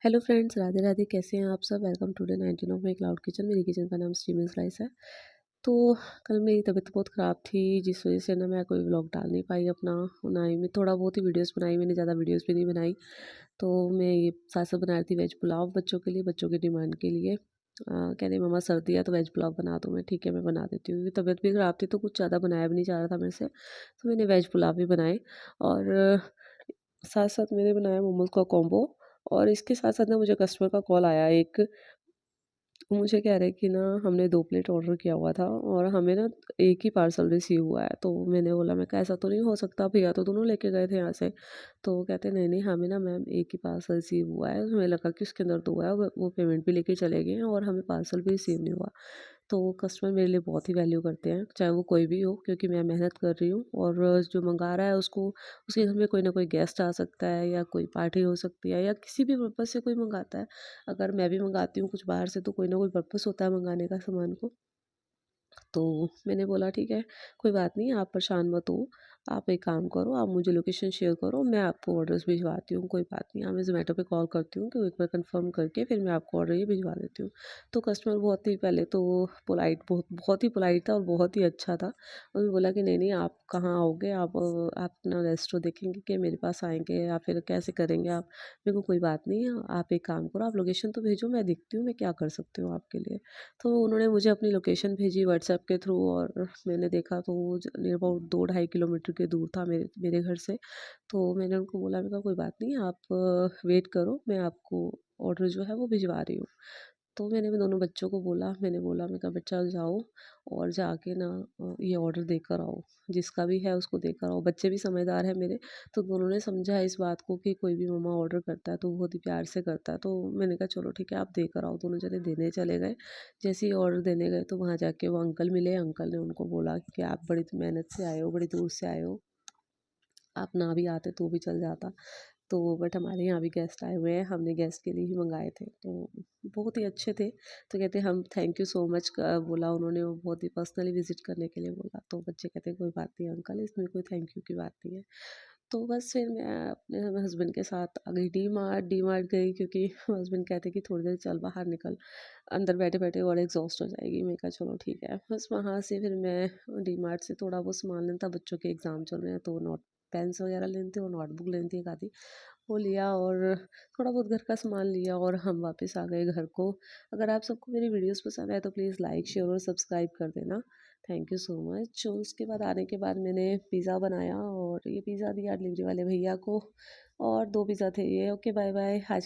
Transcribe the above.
Hello friends, Radhe Radhe. कैसे हैं आप सब? Welcome to day 19 of my cloud kitchen. मेरी किचन का नाम स्टीमन्स राइस है। तो कल मेरी तबीयत बहुत ख़राब थी, जिस वजह से ना मैं कोई व्लॉग डाल नहीं पाई अपना। ना ही मैं थोड़ा बहुत ही वीडियोस बनाई, मैंने ज़्यादा वीडियोस भी नहीं बनाई। तो मैं ये साथ साथ बना रही थी वेज पुलाव बच्चों के लिए, बच्चों की डिमांड के लिए। कह रहे मम्मा सर्दी है तो वेज पुलाव बना दो। मैं ठीक है, मैं बना देती हूँ। क्योंकि तबीयत भी ख़राब थी तो कुछ ज़्यादा बनाया भी नहीं जा रहा था मेरे से, तो मैंने वेज पुलाव भी बनाए। और साथ साथ मैंने बनाया मोमोज़ का कॉम्बो। और इसके साथ साथ ना मुझे कस्टमर का कॉल आया एक। वो मुझे कह रहे कि ना हमने 2 प्लेट ऑर्डर किया हुआ था और हमें ना 1 ही पार्सल रिसीव हुआ है। तो मैंने बोला, मैं कहा ऐसा तो नहीं हो सकता, भैया तो दोनों लेके गए थे यहाँ से। तो वो कहते नहीं नहीं, हमें ना मैम 1 ही पार्सल रिसीव हुआ है। हमें लगा कि उसके अंदर 2 है, वो पेमेंट भी लेके चले गए हैं और हमें पार्सल भी रिसीव नहीं हुआ। तो कस्टमर मेरे लिए बहुत ही वैल्यू करते हैं, चाहे वो कोई भी हो, क्योंकि मैं मेहनत कर रही हूँ और जो मंगा रहा है उसको, उसके घर में कोई ना कोई गेस्ट आ सकता है या कोई पार्टी हो सकती है या किसी भी पर्पज़ से कोई मंगाता है। अगर मैं भी मंगाती हूँ कुछ बाहर से तो कोई ना कोई पर्पज़ होता है मंगाने का सामान को। तो मैंने बोला ठीक है, कोई बात नहीं, आप परेशान मत हो। आप एक काम करो, आप मुझे लोकेशन शेयर करो, मैं आपको ऑर्डर्स भिजवाती हूँ, कोई बात नहीं। हाँ, मैं ज़ोमैटो पे कॉल करती हूँ कि एक बार कंफर्म करके फिर मैं आपको ऑर्डर ये भिजवा देती हूँ। तो कस्टमर बहुत ही पहले तो पोलाइट, बहुत बहुत ही पोलाइट था और बहुत ही अच्छा था। उन्होंने बोला कि नहीं नहीं, आप कहाँ आओगे, आप अपना रेस्टोरेंट देखेंगे कि मेरे पास आएँगे या फिर कैसे करेंगे आप? मेरे को कोई बात नहीं है, आप एक काम करो, आप लोकेशन तो भेजो, मैं देखती हूँ मैं क्या कर सकती हूँ आपके लिए। तो उन्होंने मुझे अपनी लोकेशन भेजी व्हाट्सएप के थ्रू और मैंने देखा तो वो नियर अबाउट 2 ढाई किलोमीटर के दूर था मेरे मेरे घर से। तो मैंने उनको बोला, मैंने कहा कोई बात नहीं, आप वेट करो, मैं आपको ऑर्डर जो है वो भिजवा रही हूँ। तो मैंने मैं दोनों बच्चों को बोला, मैंने बोला, मैं कहा बच्चा जाओ और जाके ना ये ऑर्डर देकर आओ, जिसका भी है उसको देकर आओ। बच्चे भी समझदार हैं मेरे, तो दोनों ने समझा इस बात को कि कोई भी मम्मा ऑर्डर करता है तो बहुत ही प्यार से करता है। तो मैंने कहा चलो ठीक है, आप देकर आओ। दोनों जने देने चले गए। जैसे ही ऑर्डर देने गए तो वहाँ जाके वो अंकल मिले। अंकल ने उनको बोला कि आप बड़ी मेहनत से आए हो, बड़ी दूर से आए हो, आप ना भी आते तो भी चल जाता। तो बट हमारे यहाँ भी गेस्ट आए हुए हैं, हमने गेस्ट के लिए ही मंगाए थे। तो बहुत ही अच्छे थे। तो कहते हम थैंक यू सो मच बोला उन्होंने, वो बहुत ही पर्सनली विजिट करने के लिए बोला। तो बच्चे कहते कोई बात नहीं अंकल, इसमें कोई थैंक यू की बात नहीं है। तो बस फिर मैं अपने हस्बैंड के साथ आ गई डी मार्ट गई, क्योंकि हस्बैंड कहते कि थोड़ी देर चल बाहर निकल, अंदर बैठे बैठे और एग्जॉस्ट हो जाएगी। मैं कहा चलो ठीक है। बस वहाँ से फिर मैं डी मार्ट से थोड़ा बहुत सामान लेना था, बच्चों के एग्ज़ाम चल रहे हैं तो नोट पेन्स वगैरह लेनी थी और नोटबुक लेनी थी एक आधी, वो लिया और थोड़ा बहुत घर का सामान लिया और हम वापस आ गए घर को। अगर आप सबको मेरी वीडियोस पसंद आए तो प्लीज़ लाइक शेयर और सब्सक्राइब कर देना। Thank you so much. उसके बाद आने के बाद मैंने पिज़्ज़ा बनाया और ये पिज़्ज़ा दिया डिलीवरी वाले भैया को, और 2 पिज़्ज़ा थे ये। Okay, bye bye. आज